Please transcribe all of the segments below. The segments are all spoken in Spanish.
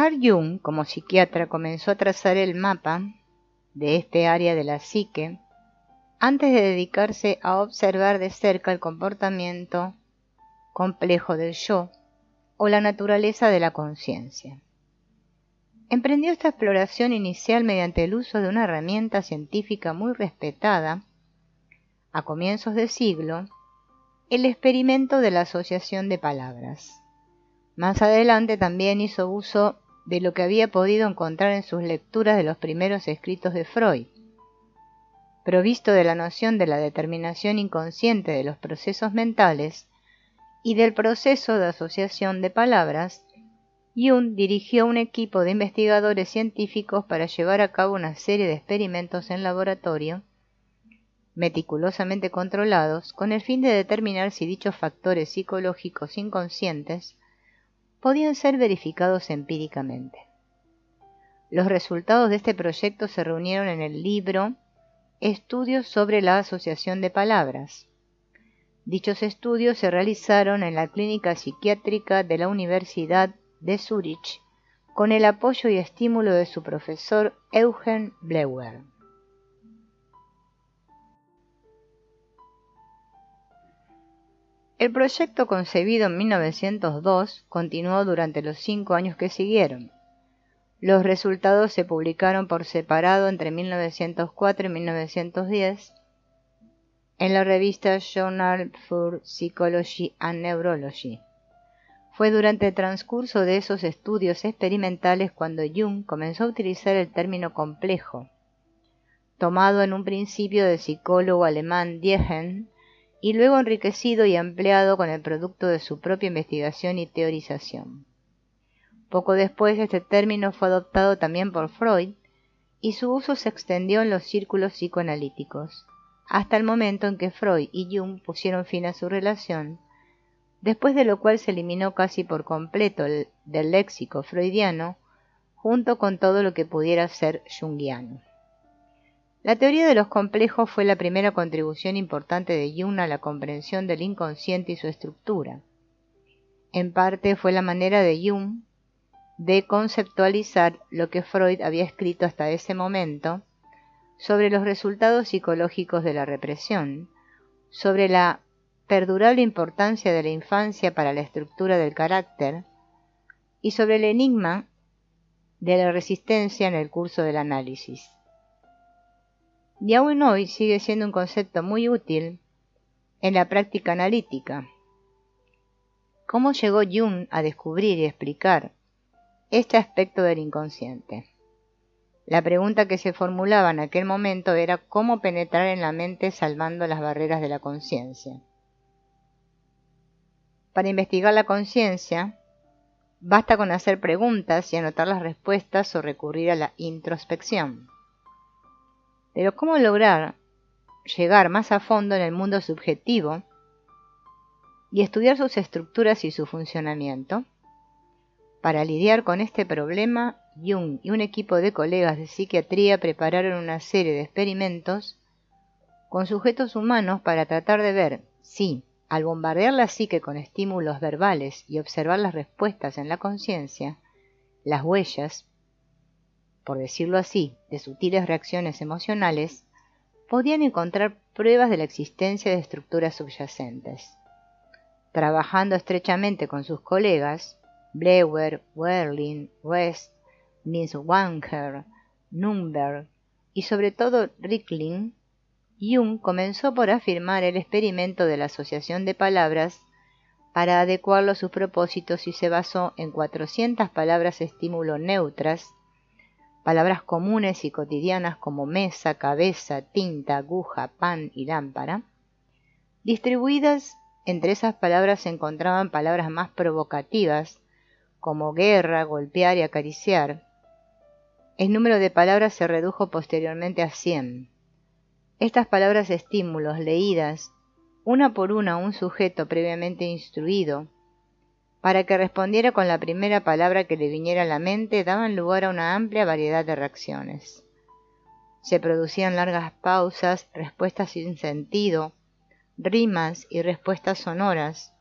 Carl Jung, como psiquiatra, comenzó a trazar el mapa de este área de la psique antes de dedicarse a observar de cerca el comportamiento complejo del yo o la naturaleza de la conciencia. Emprendió esta exploración inicial mediante el uso de una herramienta científica muy respetada a comienzos de siglo, el experimento de la asociación de palabras. Más adelante también hizo uso de lo que había podido encontrar en sus lecturas de los primeros escritos de Freud. Provisto de la noción de la determinación inconsciente de los procesos mentales y del proceso de asociación de palabras, Jung dirigió un equipo de investigadores científicos para llevar a cabo una serie de experimentos en laboratorio, meticulosamente controlados, con el fin de determinar si dichos factores psicológicos inconscientes podían ser verificados empíricamente. Los resultados de este proyecto se reunieron en el libro Estudios sobre la asociación de palabras. Dichos estudios se realizaron en la clínica psiquiátrica de la Universidad de Zúrich con el apoyo y estímulo de su profesor Eugen Bleuler. El proyecto, concebido en 1902, continuó durante los 5 años que siguieron. Los resultados se publicaron por separado entre 1904 y 1910 en la revista Journal for Psychology and Neurology. Fue durante el transcurso de esos estudios experimentales cuando Jung comenzó a utilizar el término complejo, tomado en un principio del psicólogo alemán Diecken, y luego enriquecido y ampliado con el producto de su propia investigación y teorización. Poco después este término fue adoptado también por Freud y su uso se extendió en los círculos psicoanalíticos, hasta el momento en que Freud y Jung pusieron fin a su relación, después de lo cual se eliminó casi por completo del léxico freudiano, junto con todo lo que pudiera ser junguiano. La teoría de los complejos fue la primera contribución importante de Jung a la comprensión del inconsciente y su estructura. En parte fue la manera de Jung de conceptualizar lo que Freud había escrito hasta ese momento sobre los resultados psicológicos de la represión, sobre la perdurable importancia de la infancia para la estructura del carácter y sobre el enigma de la resistencia en el curso del análisis. Y aún hoy sigue siendo un concepto muy útil en la práctica analítica. ¿Cómo llegó Jung a descubrir y explicar este aspecto del inconsciente? La pregunta que se formulaba en aquel momento era cómo penetrar en la mente salvando las barreras de la conciencia. Para investigar la conciencia, basta con hacer preguntas y anotar las respuestas o recurrir a la introspección. Pero ¿cómo lograr llegar más a fondo en el mundo subjetivo y estudiar sus estructuras y su funcionamiento? Para lidiar con este problema, Jung y un equipo de colegas de psiquiatría prepararon una serie de experimentos con sujetos humanos para tratar de ver si, al bombardear la psique con estímulos verbales y observar las respuestas en la conciencia, las huellas, por decirlo así, de sutiles reacciones emocionales, podían encontrar pruebas de la existencia de estructuras subyacentes. Trabajando estrechamente con sus colegas, Bleuler, Werling, West, Niswanger, Nürnberg y sobre todo Rickling, Jung comenzó por afirmar el experimento de la asociación de palabras para adecuarlo a sus propósitos y se basó en 400 palabras estímulo neutras, palabras comunes y cotidianas como mesa, cabeza, tinta, aguja, pan y lámpara. Distribuidas entre esas palabras se encontraban palabras más provocativas como guerra, golpear y acariciar. El número de palabras se redujo posteriormente a 100. Estas palabras estímulos leídas una por una a un sujeto previamente instruido, para que respondiera con la primera palabra que le viniera a la mente, daban lugar a una amplia variedad de reacciones. Se producían largas pausas, respuestas sin sentido, rimas y respuestas sonoras,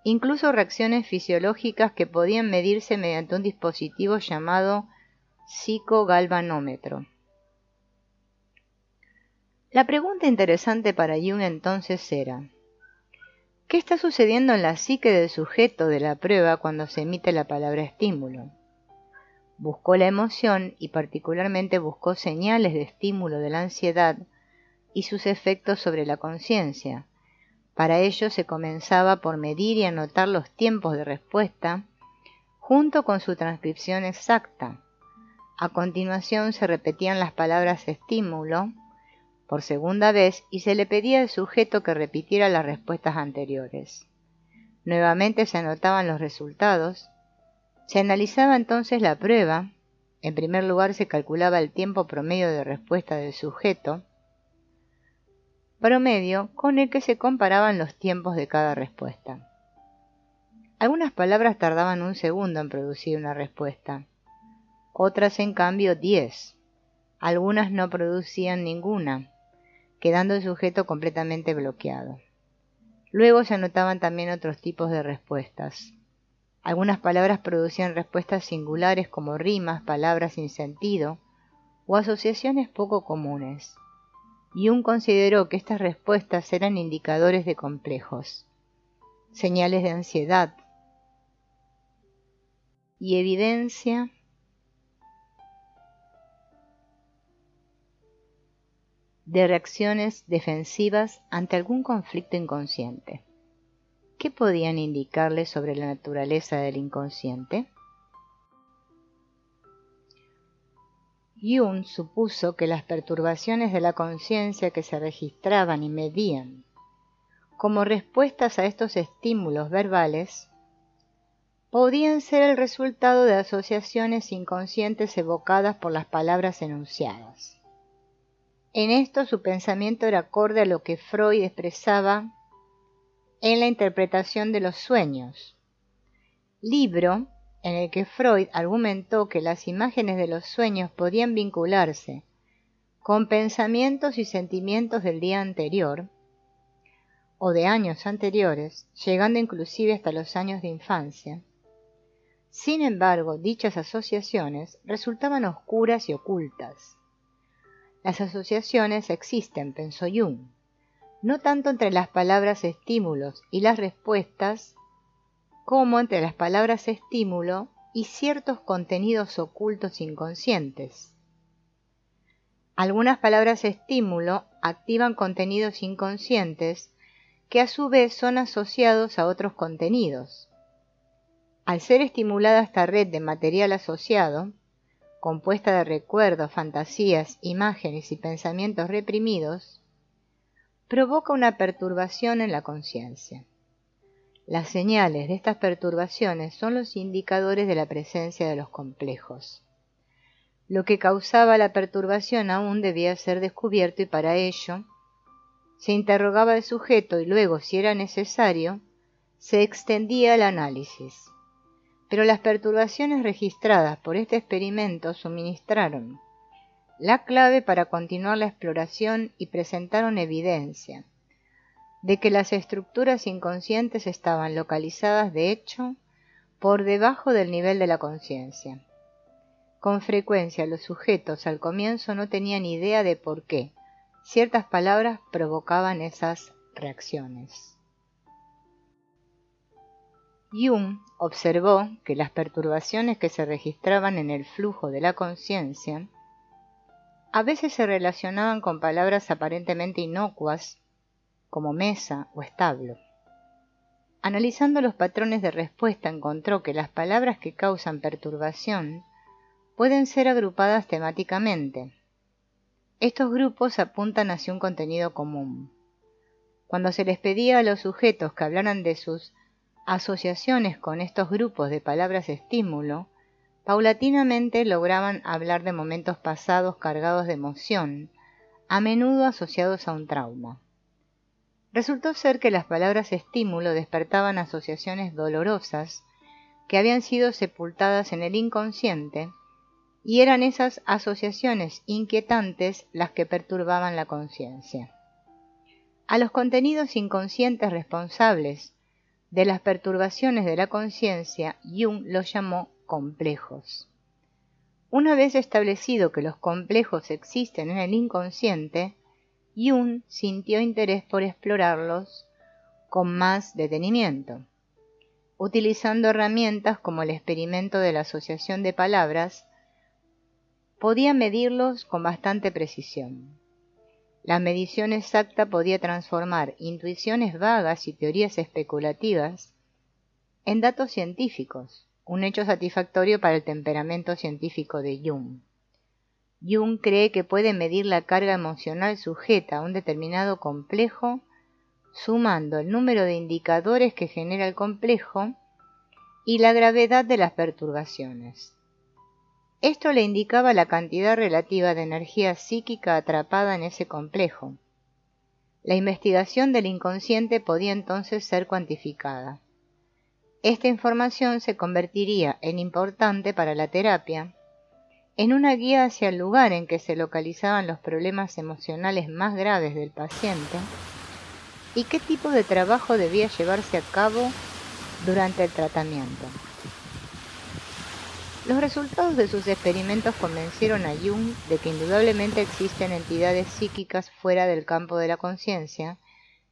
incluso reacciones fisiológicas que podían medirse mediante un dispositivo llamado psicogalvanómetro. La pregunta interesante para Jung entonces era: ¿qué está sucediendo en la psique del sujeto de la prueba cuando se emite la palabra estímulo? Buscó la emoción y particularmente buscó señales de estímulo de la ansiedad y sus efectos sobre la conciencia. Para ello se comenzaba por medir y anotar los tiempos de respuesta junto con su transcripción exacta. A continuación se repetían las palabras estímulo por segunda vez y se le pedía al sujeto que repitiera las respuestas anteriores. Nuevamente se anotaban los resultados. Se analizaba entonces la prueba. En primer lugar se calculaba el tiempo promedio de respuesta del sujeto, promedio con el que se comparaban los tiempos de cada respuesta. Algunas palabras tardaban 1 segundo en producir una respuesta, otras en cambio 10. Algunas no producían ninguna, quedando el sujeto completamente bloqueado. Luego se anotaban también otros tipos de respuestas. Algunas palabras producían respuestas singulares como rimas, palabras sin sentido o asociaciones poco comunes. Jung consideró que estas respuestas eran indicadores de complejos, señales de ansiedad y evidencia de reacciones defensivas ante algún conflicto inconsciente. ¿Qué podían indicarle sobre la naturaleza del inconsciente? Jung supuso que las perturbaciones de la conciencia que se registraban y medían como respuestas a estos estímulos verbales podían ser el resultado de asociaciones inconscientes evocadas por las palabras enunciadas. En esto su pensamiento era acorde a lo que Freud expresaba en la interpretación de los sueños, libro en el que Freud argumentó que las imágenes de los sueños podían vincularse con pensamientos y sentimientos del día anterior o de años anteriores, llegando inclusive hasta los años de infancia. Sin embargo, dichas asociaciones resultaban oscuras y ocultas. Las asociaciones existen, pensó Jung, no tanto entre las palabras estímulos y las respuestas, como entre las palabras estímulo y ciertos contenidos ocultos inconscientes. Algunas palabras estímulo activan contenidos inconscientes que a su vez son asociados a otros contenidos. Al ser estimulada esta red de material asociado, compuesta de recuerdos, fantasías, imágenes y pensamientos reprimidos, provoca una perturbación en la conciencia. Las señales de estas perturbaciones son los indicadores de la presencia de los complejos. Lo que causaba la perturbación aún debía ser descubierto y para ello se interrogaba al sujeto y luego, si era necesario, se extendía el análisis. Pero las perturbaciones registradas por este experimento suministraron la clave para continuar la exploración y presentaron evidencia de que las estructuras inconscientes estaban localizadas de hecho por debajo del nivel de la conciencia. Con frecuencia los sujetos al comienzo no tenían idea de por qué ciertas palabras provocaban esas reacciones. Jung observó que las perturbaciones que se registraban en el flujo de la conciencia a veces se relacionaban con palabras aparentemente inocuas como mesa o establo. Analizando los patrones de respuesta encontró que las palabras que causan perturbación pueden ser agrupadas temáticamente. Estos grupos apuntan hacia un contenido común. Cuando se les pedía a los sujetos que hablaran de sus asociaciones con estos grupos de palabras estímulo, paulatinamente lograban hablar de momentos pasados cargados de emoción, a menudo asociados a un trauma. Resultó ser que las palabras estímulo despertaban asociaciones dolorosas que habían sido sepultadas en el inconsciente y eran esas asociaciones inquietantes las que perturbaban la conciencia. A los contenidos inconscientes responsables de las perturbaciones de la conciencia, Jung los llamó complejos. Una vez establecido que los complejos existen en el inconsciente, Jung sintió interés por explorarlos con más detenimiento. Utilizando herramientas como el experimento de la asociación de palabras, podía medirlos con bastante precisión. La medición exacta podía transformar intuiciones vagas y teorías especulativas en datos científicos, un hecho satisfactorio para el temperamento científico de Jung. Jung cree que puede medir la carga emocional sujeta a un determinado complejo sumando el número de indicadores que genera el complejo y la gravedad de las perturbaciones. Esto le indicaba la cantidad relativa de energía psíquica atrapada en ese complejo. La investigación del inconsciente podía entonces ser cuantificada. Esta información se convertiría en importante para la terapia, en una guía hacia el lugar en que se localizaban los problemas emocionales más graves del paciente y qué tipo de trabajo debía llevarse a cabo durante el tratamiento. Los resultados de sus experimentos convencieron a Jung de que indudablemente existen entidades psíquicas fuera del campo de la conciencia,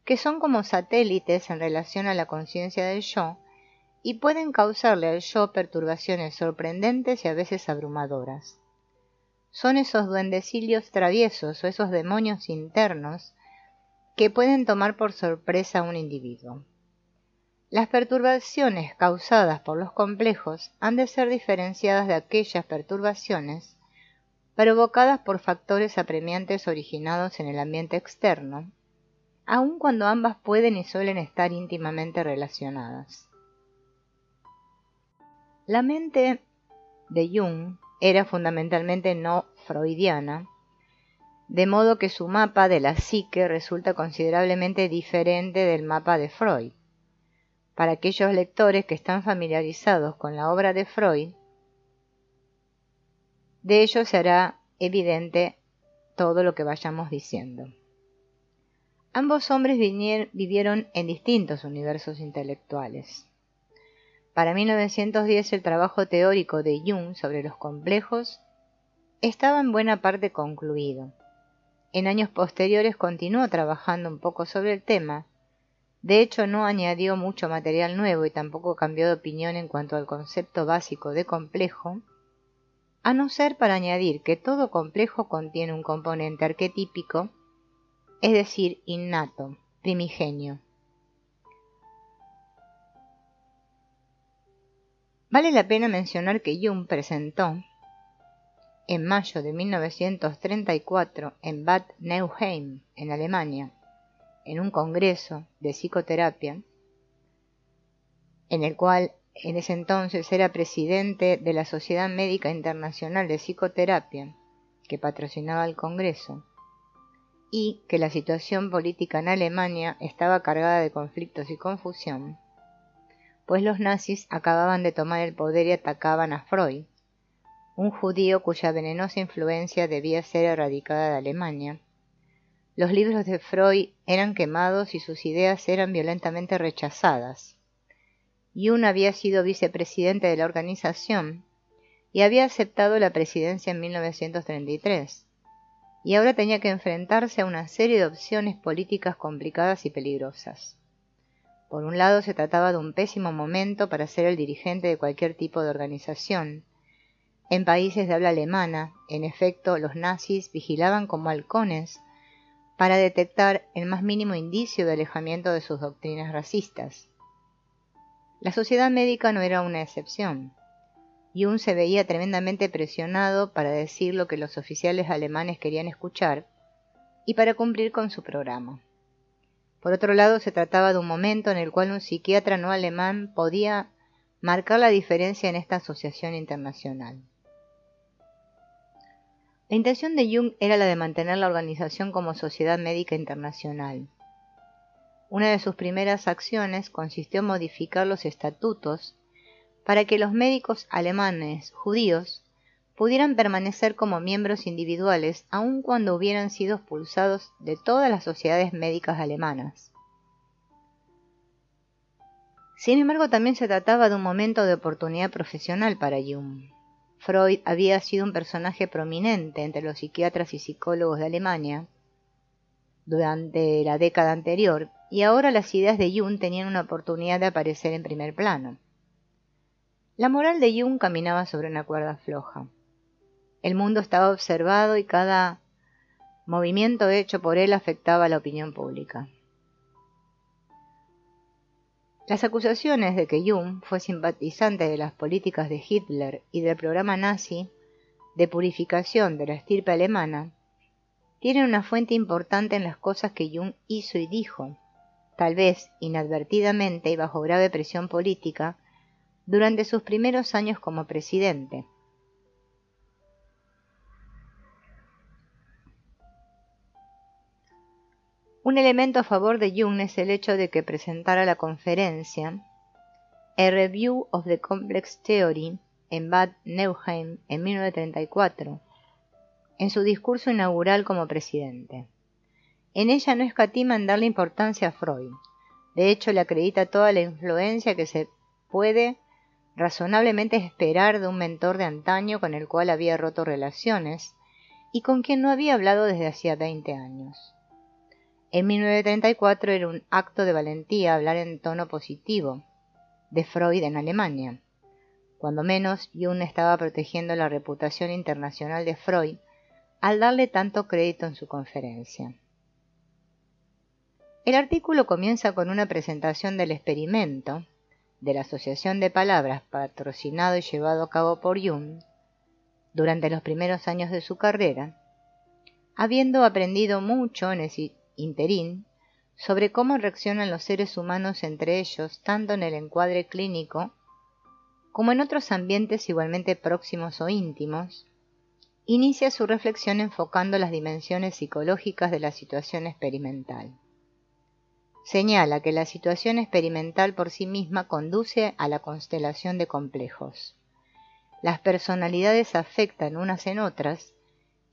que son como satélites en relación a la conciencia del yo, y pueden causarle al yo perturbaciones sorprendentes y a veces abrumadoras. Son esos duendecillos traviesos o esos demonios internos que pueden tomar por sorpresa a un individuo. Las perturbaciones causadas por los complejos han de ser diferenciadas de aquellas perturbaciones provocadas por factores apremiantes originados en el ambiente externo, aun cuando ambas pueden y suelen estar íntimamente relacionadas. La mente de Jung era fundamentalmente no freudiana, de modo que su mapa de la psique resulta considerablemente diferente del mapa de Freud. Para aquellos lectores que están familiarizados con la obra de Freud, de ello se hará evidente todo lo que vayamos diciendo. Ambos hombres vivieron en distintos universos intelectuales. Para 1910 el trabajo teórico de Jung sobre los complejos estaba en buena parte concluido. En años posteriores continuó trabajando un poco sobre el tema. De hecho, no añadió mucho material nuevo y tampoco cambió de opinión en cuanto al concepto básico de complejo, a no ser para añadir que todo complejo contiene un componente arquetípico, es decir, innato, primigenio. Vale la pena mencionar que Jung presentó, en mayo de 1934, en Bad Nauheim, en Alemania, en un congreso de psicoterapia, en el cual en ese entonces era presidente de la Sociedad Médica Internacional de Psicoterapia, que patrocinaba el congreso, y que la situación política en Alemania estaba cargada de conflictos y confusión, pues los nazis acababan de tomar el poder y atacaban a Freud, un judío cuya venenosa influencia debía ser erradicada de Alemania. Los libros de Freud eran quemados y sus ideas eran violentamente rechazadas. Jung había sido vicepresidente de la organización y había aceptado la presidencia en 1933, y ahora tenía que enfrentarse a una serie de opciones políticas complicadas y peligrosas. Por un lado, se trataba de un pésimo momento para ser el dirigente de cualquier tipo de organización. En países de habla alemana, en efecto, los nazis vigilaban como halcones para detectar el más mínimo indicio de alejamiento de sus doctrinas racistas. La sociedad médica no era una excepción. Jung se veía tremendamente presionado para decir lo que los oficiales alemanes querían escuchar y para cumplir con su programa. Por otro lado, se trataba de un momento en el cual un psiquiatra no alemán podía marcar la diferencia en esta asociación internacional. La intención de Jung era la de mantener la organización como sociedad médica internacional. Una de sus primeras acciones consistió en modificar los estatutos para que los médicos alemanes judíos pudieran permanecer como miembros individuales aun cuando hubieran sido expulsados de todas las sociedades médicas alemanas. Sin embargo, también se trataba de un momento de oportunidad profesional para Jung. Freud había sido un personaje prominente entre los psiquiatras y psicólogos de Alemania durante la década anterior, y ahora las ideas de Jung tenían una oportunidad de aparecer en primer plano. La moral de Jung caminaba sobre una cuerda floja. El mundo estaba observado y cada movimiento hecho por él afectaba a la opinión pública. Las acusaciones de que Jung fue simpatizante de las políticas de Hitler y del programa nazi de purificación de la estirpe alemana tienen una fuente importante en las cosas que Jung hizo y dijo, tal vez inadvertidamente y bajo grave presión política, durante sus primeros años como presidente. Un elemento a favor de Jung es el hecho de que presentara la conferencia A Review of the Complex Theory en Bad Nauheim en 1934, en su discurso inaugural como presidente. En ella no escatima en darle importancia a Freud. De hecho, le acredita toda la influencia que se puede razonablemente esperar de un mentor de antaño con el cual había roto relaciones y con quien no había hablado desde hacía 20 años. En 1934 era un acto de valentía hablar en tono positivo de Freud en Alemania. Cuando menos, Jung estaba protegiendo la reputación internacional de Freud al darle tanto crédito en su conferencia. El artículo comienza con una presentación del experimento de la asociación de palabras patrocinado y llevado a cabo por Jung durante los primeros años de su carrera, habiendo aprendido mucho en ese interín sobre cómo reaccionan los seres humanos entre ellos, tanto en el encuadre clínico como en otros ambientes igualmente próximos o íntimos, inicia su reflexión enfocando las dimensiones psicológicas de la situación experimental. Señala que la situación experimental por sí misma conduce a la constelación de complejos. Las personalidades afectan unas en otras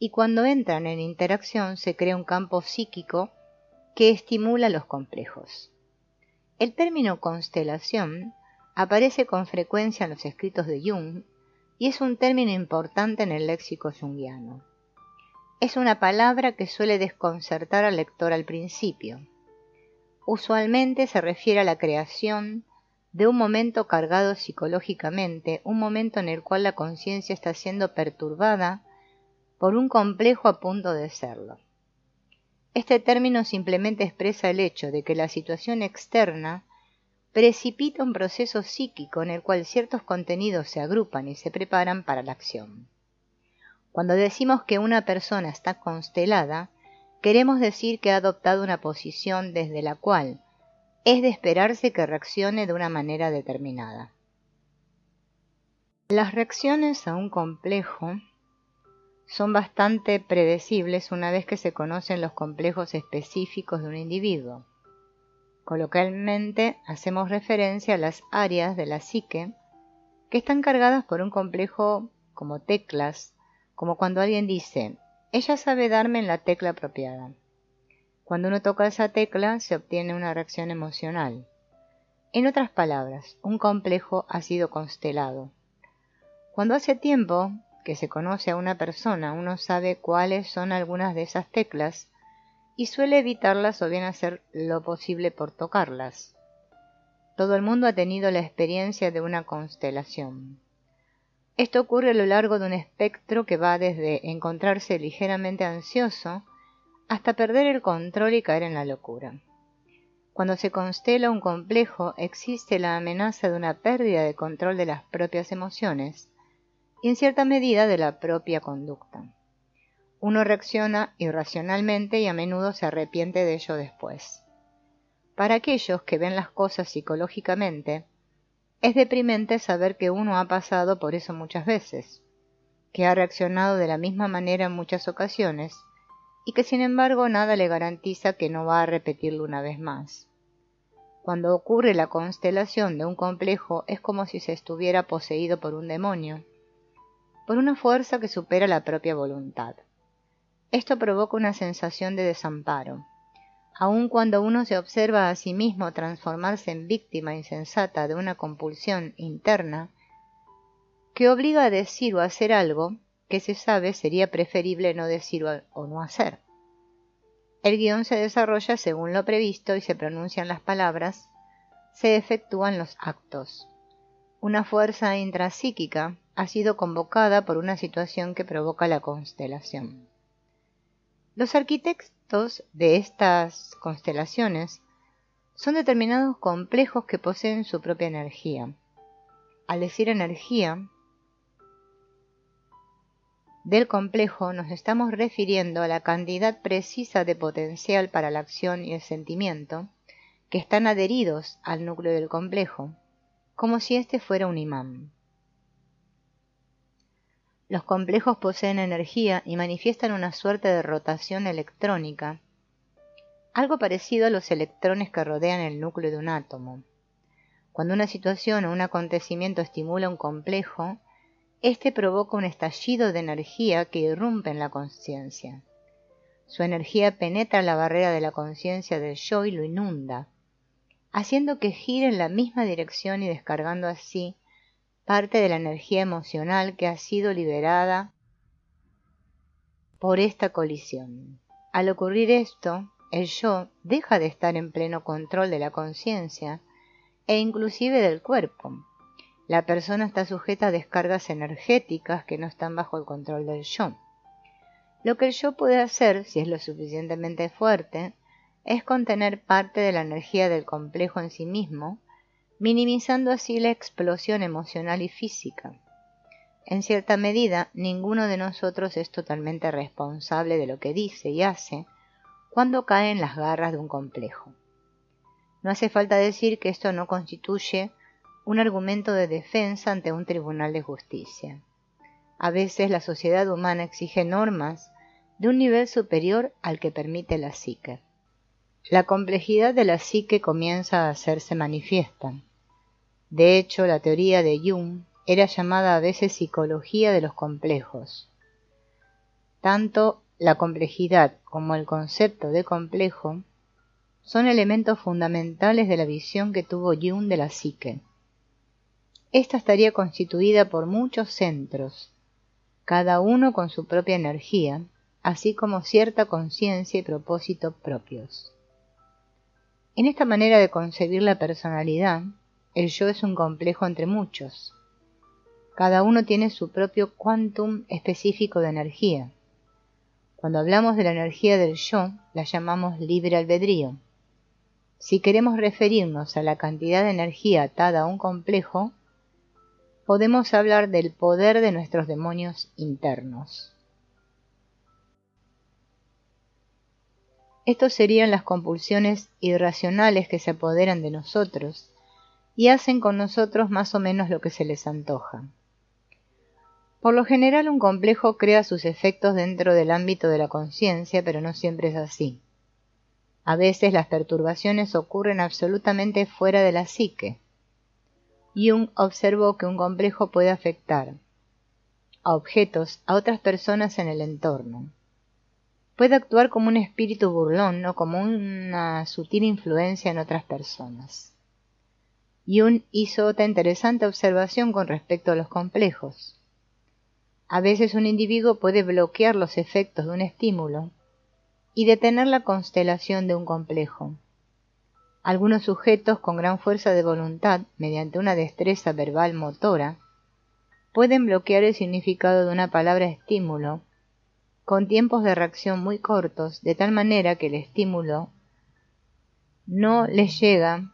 y cuando entran en interacción se crea un campo psíquico que estimula los complejos. El término constelación aparece con frecuencia en los escritos de Jung y es un término importante en el léxico junguiano. Es una palabra que suele desconcertar al lector al principio. Usualmente se refiere a la creación de un momento cargado psicológicamente, un momento en el cual la conciencia está siendo perturbada por un complejo a punto de serlo. Este término simplemente expresa el hecho de que la situación externa precipita un proceso psíquico en el cual ciertos contenidos se agrupan y se preparan para la acción. Cuando decimos que una persona está constelada, queremos decir que ha adoptado una posición desde la cual es de esperarse que reaccione de una manera determinada. Las reacciones a un complejo son bastante predecibles una vez que se conocen los complejos específicos de un individuo. Coloquialmente hacemos referencia a las áreas de la psique que están cargadas por un complejo como teclas, como cuando alguien dice, ella sabe darme en la tecla apropiada. Cuando uno toca esa tecla se obtiene una reacción emocional. En otras palabras, un complejo ha sido constelado. Cuando hace tiempo que se conoce a una persona, uno sabe cuáles son algunas de esas teclas y suele evitarlas o bien hacer lo posible por tocarlas. Todo el mundo ha tenido la experiencia de una constelación. Esto ocurre a lo largo de un espectro que va desde encontrarse ligeramente ansioso hasta perder el control y caer en la locura. Cuando se constela un complejo, existe la amenaza de una pérdida de control de las propias emociones y en cierta medida de la propia conducta. Uno reacciona irracionalmente y a menudo se arrepiente de ello después. Para aquellos que ven las cosas psicológicamente, es deprimente saber que uno ha pasado por eso muchas veces, que ha reaccionado de la misma manera en muchas ocasiones y que sin embargo nada le garantiza que no va a repetirlo una vez más. Cuando ocurre la constelación de un complejo es como si se estuviera poseído por un demonio, por una fuerza que supera la propia voluntad. Esto provoca una sensación de desamparo. Aun cuando uno se observa a sí mismo transformarse en víctima insensata de una compulsión interna que obliga a decir o hacer algo que se sabe sería preferible no decir o no hacer. El guión se desarrolla según lo previsto y se pronuncian las palabras, se efectúan los actos. Una fuerza intrapsíquica ha sido convocada por una situación que provoca la constelación. Los arquitectos de estas constelaciones son determinados complejos que poseen su propia energía. Al decir energía del complejo nos estamos refiriendo a la cantidad precisa de potencial para la acción y el sentimiento que están adheridos al núcleo del complejo, como si éste fuera un imán. Los complejos poseen energía y manifiestan una suerte de rotación electrónica, algo parecido a los electrones que rodean el núcleo de un átomo. Cuando una situación o un acontecimiento estimula un complejo, este provoca un estallido de energía que irrumpe en la conciencia. Su energía penetra la barrera de la conciencia del yo y lo inunda, haciendo que gire en la misma dirección y descargando así parte de la energía emocional que ha sido liberada por esta colisión. Al ocurrir esto, el yo deja de estar en pleno control de la conciencia e inclusive del cuerpo. La persona está sujeta a descargas energéticas que no están bajo el control del yo. Lo que el yo puede hacer, si es lo suficientemente fuerte, es contener parte de la energía del complejo en sí mismo, minimizando así la explosión emocional y física. En cierta medida, ninguno de nosotros es totalmente responsable de lo que dice y hace cuando cae en las garras de un complejo. No hace falta decir que esto no constituye un argumento de defensa ante un tribunal de justicia. A veces la sociedad humana exige normas de un nivel superior al que permite la psique. La complejidad de la psique comienza a hacerse manifiesta. De hecho, la teoría de Jung era llamada a veces psicología de los complejos. Tanto la complejidad como el concepto de complejo son elementos fundamentales de la visión que tuvo Jung de la psique. Esta estaría constituida por muchos centros, cada uno con su propia energía, así como cierta conciencia y propósito propios. En esta manera de concebir la personalidad, el yo es un complejo entre muchos. Cada uno tiene su propio quantum específico de energía. Cuando hablamos de la energía del yo, la llamamos libre albedrío. Si queremos referirnos a la cantidad de energía atada a un complejo, podemos hablar del poder de nuestros demonios internos. Estos serían las compulsiones irracionales que se apoderan de nosotros y hacen con nosotros más o menos lo que se les antoja. Por lo general, un complejo crea sus efectos dentro del ámbito de la conciencia, pero no siempre es así. A veces las perturbaciones ocurren absolutamente fuera de la psique. Jung observó que un complejo puede afectar a objetos, a otras personas en el entorno. Puede actuar como un espíritu burlón o como una sutil influencia en otras personas. Jung hizo otra interesante observación con respecto a los complejos. A veces un individuo puede bloquear los efectos de un estímulo y detener la constelación de un complejo. Algunos sujetos con gran fuerza de voluntad, mediante una destreza verbal motora, pueden bloquear el significado de una palabra estímulo con tiempos de reacción muy cortos, de tal manera que el estímulo no les llega,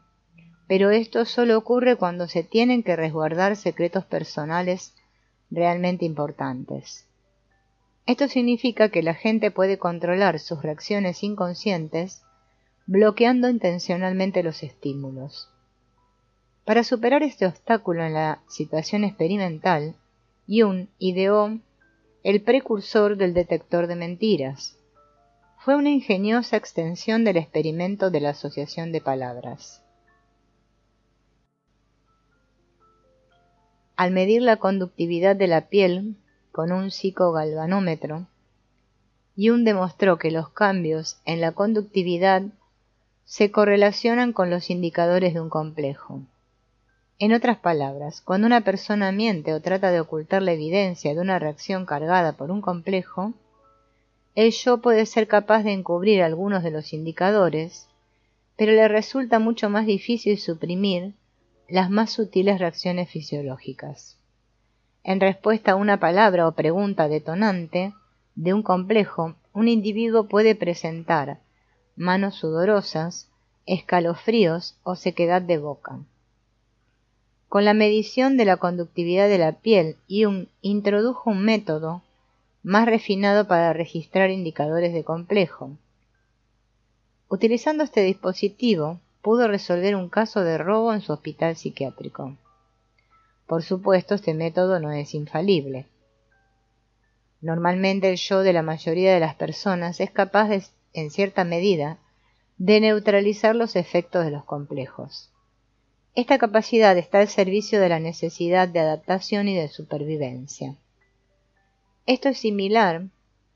pero esto solo ocurre cuando se tienen que resguardar secretos personales realmente importantes. Esto significa que la gente puede controlar sus reacciones inconscientes bloqueando intencionalmente los estímulos. Para superar este obstáculo en la situación experimental, Jung ideó el precursor del detector de mentiras. Fue una ingeniosa extensión del experimento de la asociación de palabras. Al medir la conductividad de la piel con un psicogalvanómetro, Jung demostró que los cambios en la conductividad se correlacionan con los indicadores de un complejo. En otras palabras, cuando una persona miente o trata de ocultar la evidencia de una reacción cargada por un complejo, el yo puede ser capaz de encubrir algunos de los indicadores, pero le resulta mucho más difícil suprimir las más sutiles reacciones fisiológicas. En respuesta a una palabra o pregunta detonante de un complejo, un individuo puede presentar manos sudorosas, escalofríos o sequedad de boca. Con la medición de la conductividad de la piel, Jung introdujo un método más refinado para registrar indicadores de complejo. Utilizando este dispositivo, pudo resolver un caso de robo en su hospital psiquiátrico. Por supuesto, este método no es infalible. Normalmente el yo de la mayoría de las personas es capaz en cierta medida, de neutralizar los efectos de los complejos. Esta capacidad está al servicio de la necesidad de adaptación y de supervivencia. Esto es similar,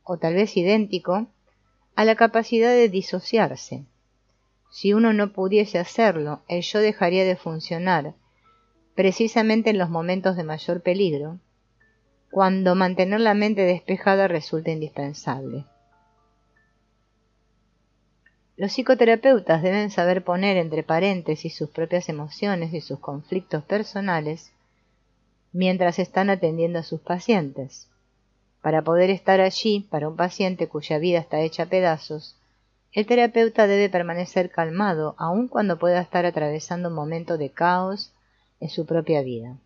o tal vez idéntico, a la capacidad de disociarse. Si uno no pudiese hacerlo, el yo dejaría de funcionar, precisamente en los momentos de mayor peligro, cuando mantener la mente despejada resulta indispensable. Los psicoterapeutas deben saber poner entre paréntesis sus propias emociones y sus conflictos personales mientras están atendiendo a sus pacientes. Para poder estar allí para un paciente cuya vida está hecha a pedazos, el terapeuta debe permanecer calmado aun cuando pueda estar atravesando un momento de caos en su propia vida.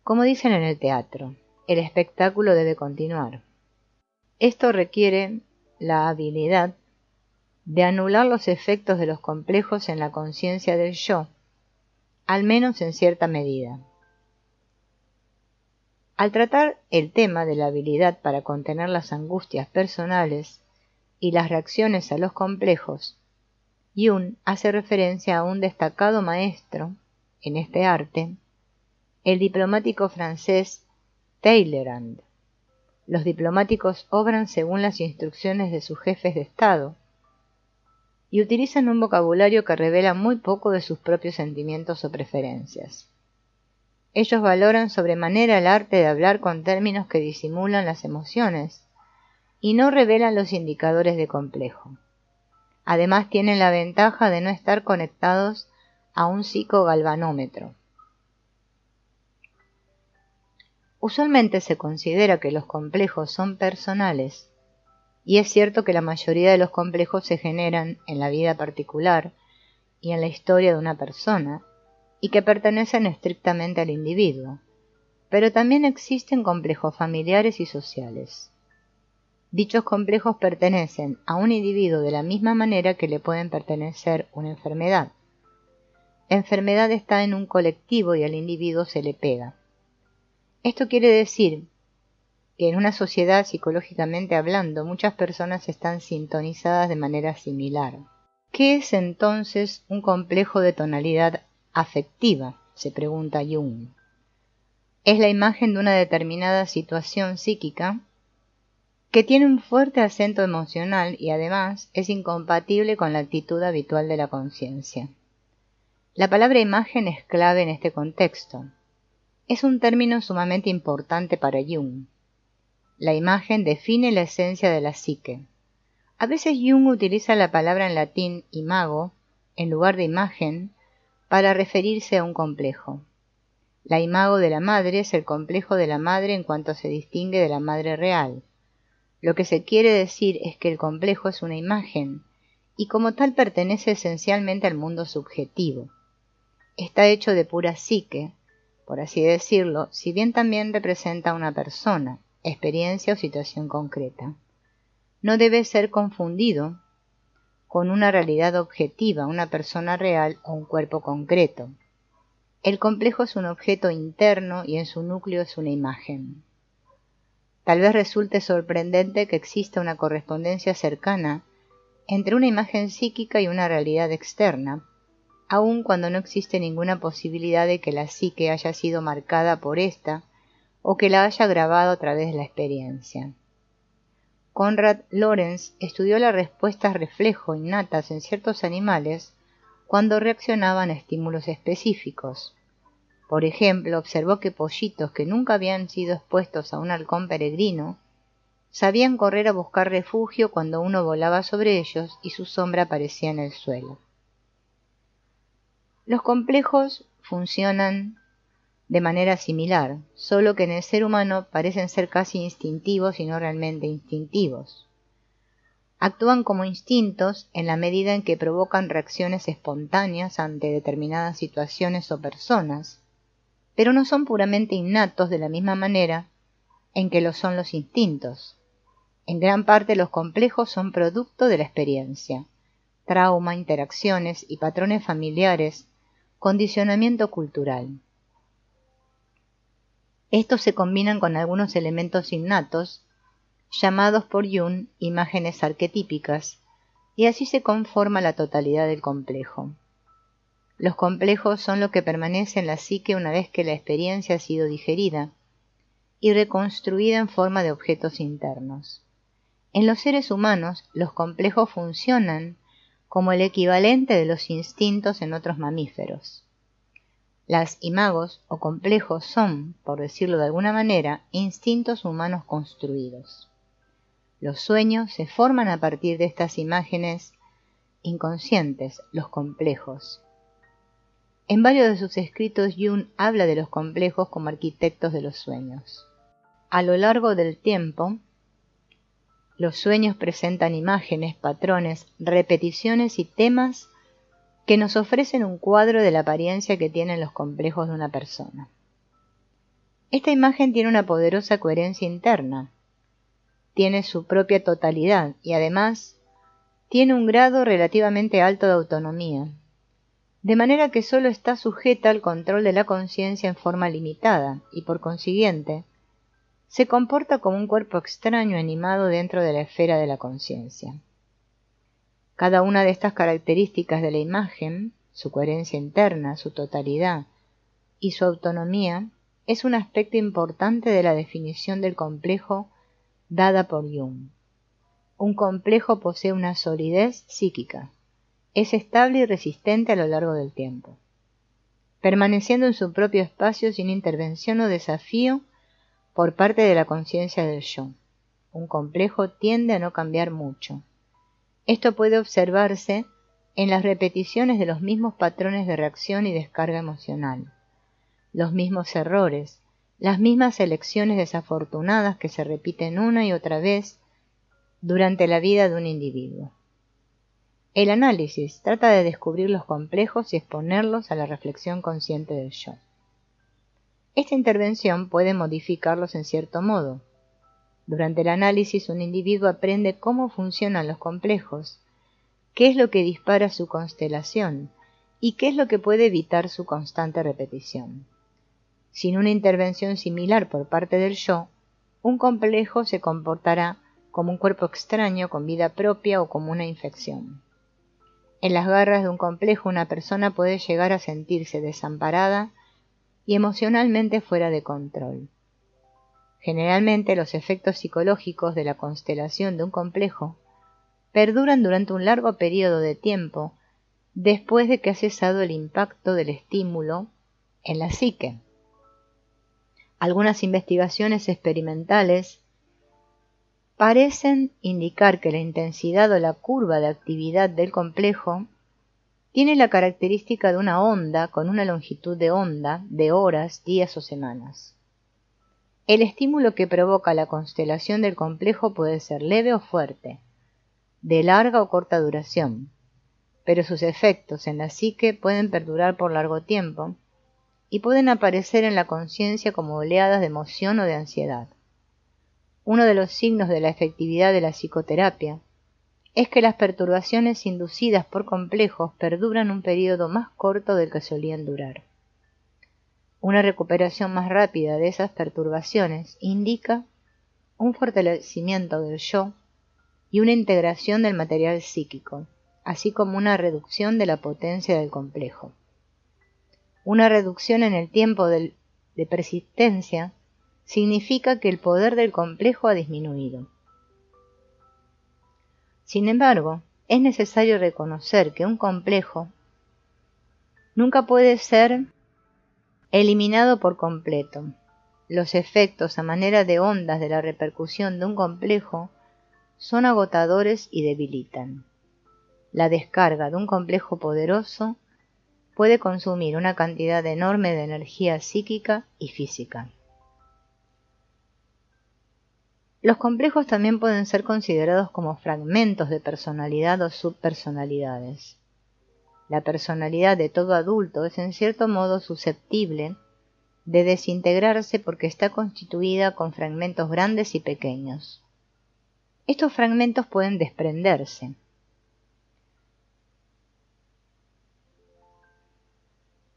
Como dicen en el teatro, el espectáculo debe continuar. Esto requiere la habilidad de anular los efectos de los complejos en la conciencia del yo, al menos en cierta medida. Al tratar el tema de la habilidad para contener las angustias personales y las reacciones a los complejos, Jung hace referencia a un destacado maestro en este arte, el diplomático francés Talleyrand. Los diplomáticos obran según las instrucciones de sus jefes de Estado y utilizan un vocabulario que revela muy poco de sus propios sentimientos o preferencias. Ellos valoran sobremanera el arte de hablar con términos que disimulan las emociones y no revelan los indicadores de complejo. Además tienen la ventaja de no estar conectados a un psicogalvanómetro. Usualmente se considera que los complejos son personales, y es cierto que la mayoría de los complejos se generan en la vida particular y en la historia de una persona, y que pertenecen estrictamente al individuo, pero también existen complejos familiares y sociales. Dichos complejos pertenecen a un individuo de la misma manera que le pueden pertenecer una enfermedad. La enfermedad está en un colectivo y al individuo se le pega. Esto quiere decir que en una sociedad, psicológicamente hablando, muchas personas están sintonizadas de manera similar. ¿Qué es entonces un complejo de tonalidad afectiva?, se pregunta Jung. Es la imagen de una determinada situación psíquica que tiene un fuerte acento emocional y además es incompatible con la actitud habitual de la conciencia. La palabra imagen es clave en este contexto. Es un término sumamente importante para Jung. La imagen define la esencia de la psique. A veces Jung utiliza la palabra en latín imago en lugar de imagen para referirse a un complejo. La imago de la madre es el complejo de la madre en cuanto se distingue de la madre real. Lo que se quiere decir es que el complejo es una imagen y como tal pertenece esencialmente al mundo subjetivo. Está hecho de pura psique, por así decirlo, si bien también representa a una persona, experiencia o situación concreta. No debe ser confundido con una realidad objetiva, una persona real o un cuerpo concreto. El complejo es un objeto interno y en su núcleo es una imagen. Tal vez resulte sorprendente que exista una correspondencia cercana entre una imagen psíquica y una realidad externa, aun cuando no existe ninguna posibilidad de que la psique haya sido marcada por esta o que la haya grabado a través de la experiencia. Konrad Lorenz estudió las respuestas reflejo innatas en ciertos animales cuando reaccionaban a estímulos específicos. Por ejemplo, observó que pollitos que nunca habían sido expuestos a un halcón peregrino sabían correr a buscar refugio cuando uno volaba sobre ellos y su sombra aparecía en el suelo. Los complejos funcionan de manera similar, solo que en el ser humano parecen ser casi instintivos y no realmente instintivos. Actúan como instintos en la medida en que provocan reacciones espontáneas ante determinadas situaciones o personas, pero no son puramente innatos de la misma manera en que lo son los instintos. En gran parte los complejos son producto de la experiencia, trauma, interacciones y patrones familiares, condicionamiento cultural. Estos se combinan con algunos elementos innatos, llamados por Jung imágenes arquetípicas, y así se conforma la totalidad del complejo. Los complejos son lo que permanece en la psique una vez que la experiencia ha sido digerida y reconstruida en forma de objetos internos. En los seres humanos, los complejos funcionan como el equivalente de los instintos en otros mamíferos. Las imagos o complejos son, por decirlo de alguna manera, instintos humanos construidos. Los sueños se forman a partir de estas imágenes inconscientes, los complejos. En varios de sus escritos, Jung habla de los complejos como arquitectos de los sueños. A lo largo del tiempo, los sueños presentan imágenes, patrones, repeticiones y temas que nos ofrecen un cuadro de la apariencia que tienen los complejos de una persona. Esta imagen tiene una poderosa coherencia interna, tiene su propia totalidad y además tiene un grado relativamente alto de autonomía, de manera que solo está sujeta al control de la conciencia en forma limitada y por consiguiente se comporta como un cuerpo extraño animado dentro de la esfera de la conciencia. Cada una de estas características de la imagen, su coherencia interna, su totalidad y su autonomía, es un aspecto importante de la definición del complejo dada por Jung. Un complejo posee una solidez psíquica, es estable y resistente a lo largo del tiempo, permaneciendo en su propio espacio sin intervención o desafío por parte de la conciencia del yo. Un complejo tiende a no cambiar mucho. Esto puede observarse en las repeticiones de los mismos patrones de reacción y descarga emocional, los mismos errores, las mismas elecciones desafortunadas que se repiten una y otra vez durante la vida de un individuo. El análisis trata de descubrir los complejos y exponerlos a la reflexión consciente del yo. Esta intervención puede modificarlos en cierto modo. Durante el análisis, un individuo aprende cómo funcionan los complejos, qué es lo que dispara su constelación y qué es lo que puede evitar su constante repetición. Sin una intervención similar por parte del yo, un complejo se comportará como un cuerpo extraño con vida propia o como una infección. En las garras de un complejo, una persona puede llegar a sentirse desamparada y emocionalmente fuera de control. Generalmente los efectos psicológicos de la constelación de un complejo perduran durante un largo periodo de tiempo después de que ha cesado el impacto del estímulo en la psique. Algunas investigaciones experimentales parecen indicar que la intensidad o la curva de actividad del complejo tiene la característica de una onda con una longitud de onda de horas, días o semanas. El estímulo que provoca la constelación del complejo puede ser leve o fuerte, de larga o corta duración, pero sus efectos en la psique pueden perdurar por largo tiempo y pueden aparecer en la conciencia como oleadas de emoción o de ansiedad. Uno de los signos de la efectividad de la psicoterapia es que las perturbaciones inducidas por complejos perduran un periodo más corto del que solían durar. Una recuperación más rápida de esas perturbaciones indica un fortalecimiento del yo y una integración del material psíquico, así como una reducción de la potencia del complejo. Una reducción en el tiempo de persistencia significa que el poder del complejo ha disminuido. Sin embargo, es necesario reconocer que un complejo nunca puede ser eliminado por completo. Los efectos a manera de ondas de la repercusión de un complejo son agotadores y debilitan. La descarga de un complejo poderoso puede consumir una cantidad enorme de energía psíquica y física. Los complejos también pueden ser considerados como fragmentos de personalidad o subpersonalidades. La personalidad de todo adulto es en cierto modo susceptible de desintegrarse porque está constituida con fragmentos grandes y pequeños. Estos fragmentos pueden desprenderse.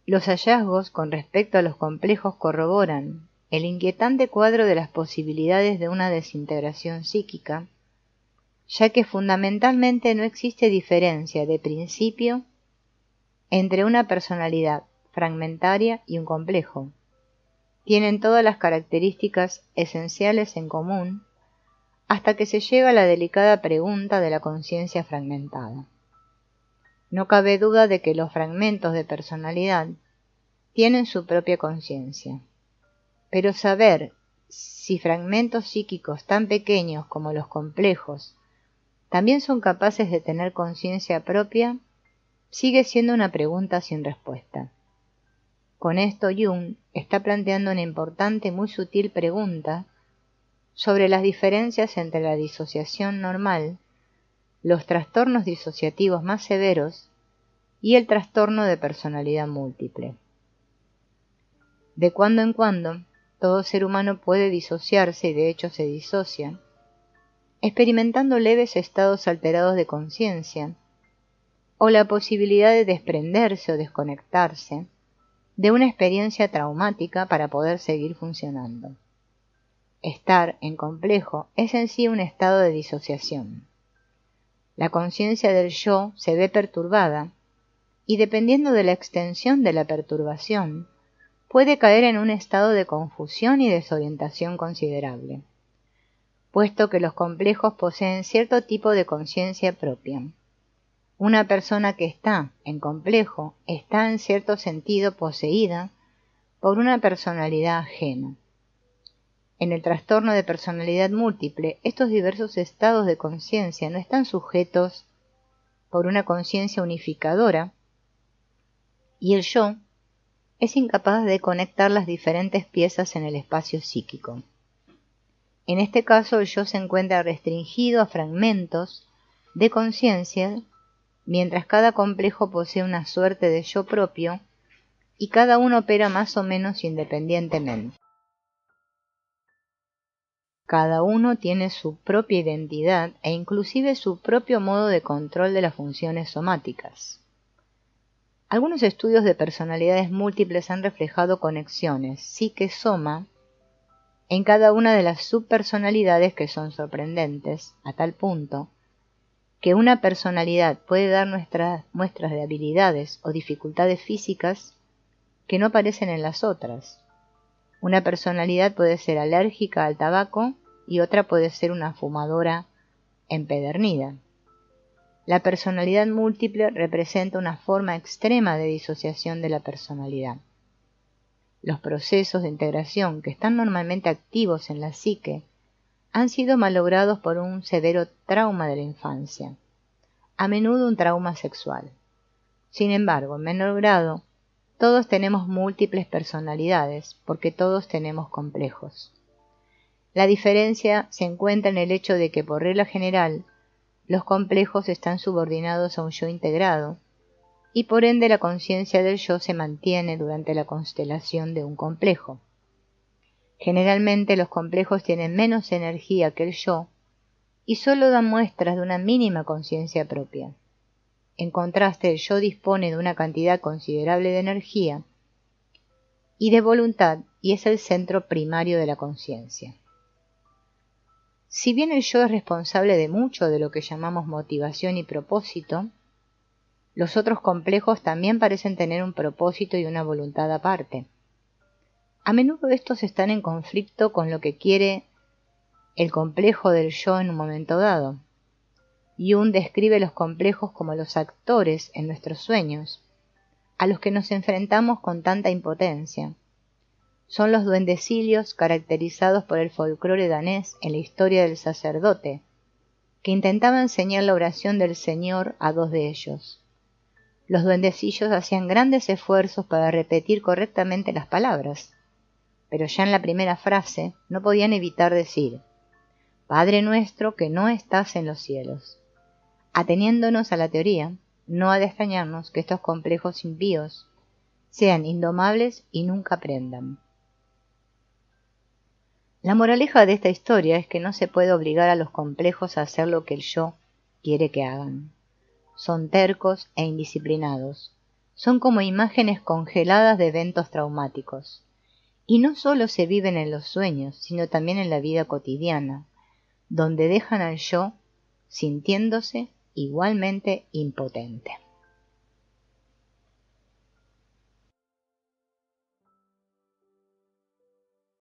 Los hallazgos con respecto a los complejos corroboran el inquietante cuadro de las posibilidades de una desintegración psíquica, ya que fundamentalmente no existe diferencia de principio entre una personalidad fragmentaria y un complejo. Tienen todas las características esenciales en común hasta que se llega a la delicada pregunta de la conciencia fragmentada. No cabe duda de que los fragmentos de personalidad tienen su propia conciencia, pero saber si fragmentos psíquicos tan pequeños como los complejos también son capaces de tener conciencia propia sigue siendo una pregunta sin respuesta. Con esto Jung está planteando una importante y muy sutil pregunta sobre las diferencias entre la disociación normal, los trastornos disociativos más severos y el trastorno de personalidad múltiple. De cuando en cuando, todo ser humano puede disociarse y de hecho se disocia, experimentando leves estados alterados de conciencia, o la posibilidad de desprenderse o desconectarse de una experiencia traumática para poder seguir funcionando. Estar en complejo es en sí un estado de disociación. La conciencia del yo se ve perturbada y dependiendo de la extensión de la perturbación, puede caer en un estado de confusión y desorientación considerable, puesto que los complejos poseen cierto tipo de conciencia propia. Una persona que está en complejo está en cierto sentido poseída por una personalidad ajena. En el trastorno de personalidad múltiple, estos diversos estados de conciencia no están sujetos por una conciencia unificadora y el yo es incapaz de conectar las diferentes piezas en el espacio psíquico. En este caso, el yo se encuentra restringido a fragmentos de conciencia, mientras cada complejo posee una suerte de yo propio y cada uno opera más o menos independientemente. Cada uno tiene su propia identidad e inclusive su propio modo de control de las funciones somáticas. Algunos estudios de personalidades múltiples han reflejado conexiones psique-soma en cada una de las subpersonalidades que son sorprendentes, a tal punto que una personalidad puede dar muestras de habilidades o dificultades físicas que no aparecen en las otras. Una personalidad puede ser alérgica al tabaco y otra puede ser una fumadora empedernida. La personalidad múltiple representa una forma extrema de disociación de la personalidad. Los procesos de integración que están normalmente activos en la psique han sido malogrados por un severo trauma de la infancia, a menudo un trauma sexual. Sin embargo, en menor grado, todos tenemos múltiples personalidades porque todos tenemos complejos. La diferencia se encuentra en el hecho de que, por regla general, los complejos están subordinados a un yo integrado, y por ende la conciencia del yo se mantiene durante la constelación de un complejo. Generalmente los complejos tienen menos energía que el yo y solo dan muestras de una mínima conciencia propia. En contraste, el yo dispone de una cantidad considerable de energía y de voluntad y es el centro primario de la conciencia. Si bien el yo es responsable de mucho de lo que llamamos motivación y propósito, los otros complejos también parecen tener un propósito y una voluntad aparte. A menudo estos están en conflicto con lo que quiere el complejo del yo en un momento dado. Jung describe los complejos como los actores en nuestros sueños, a los que nos enfrentamos con tanta impotencia. Son los duendecillos caracterizados por el folclore danés en la historia del sacerdote, que intentaba enseñar la oración del Señor a dos de ellos. Los duendecillos hacían grandes esfuerzos para repetir correctamente las palabras, pero ya en la primera frase no podían evitar decir: Padre nuestro que no estás en los cielos. Ateniéndonos a la teoría, no ha de extrañarnos que estos complejos impíos sean indomables y nunca aprendan. La moraleja de esta historia es que no se puede obligar a los complejos a hacer lo que el yo quiere que hagan. Son tercos e indisciplinados. Son como imágenes congeladas de eventos traumáticos. Y no solo se viven en los sueños, sino también en la vida cotidiana, donde dejan al yo sintiéndose igualmente impotente.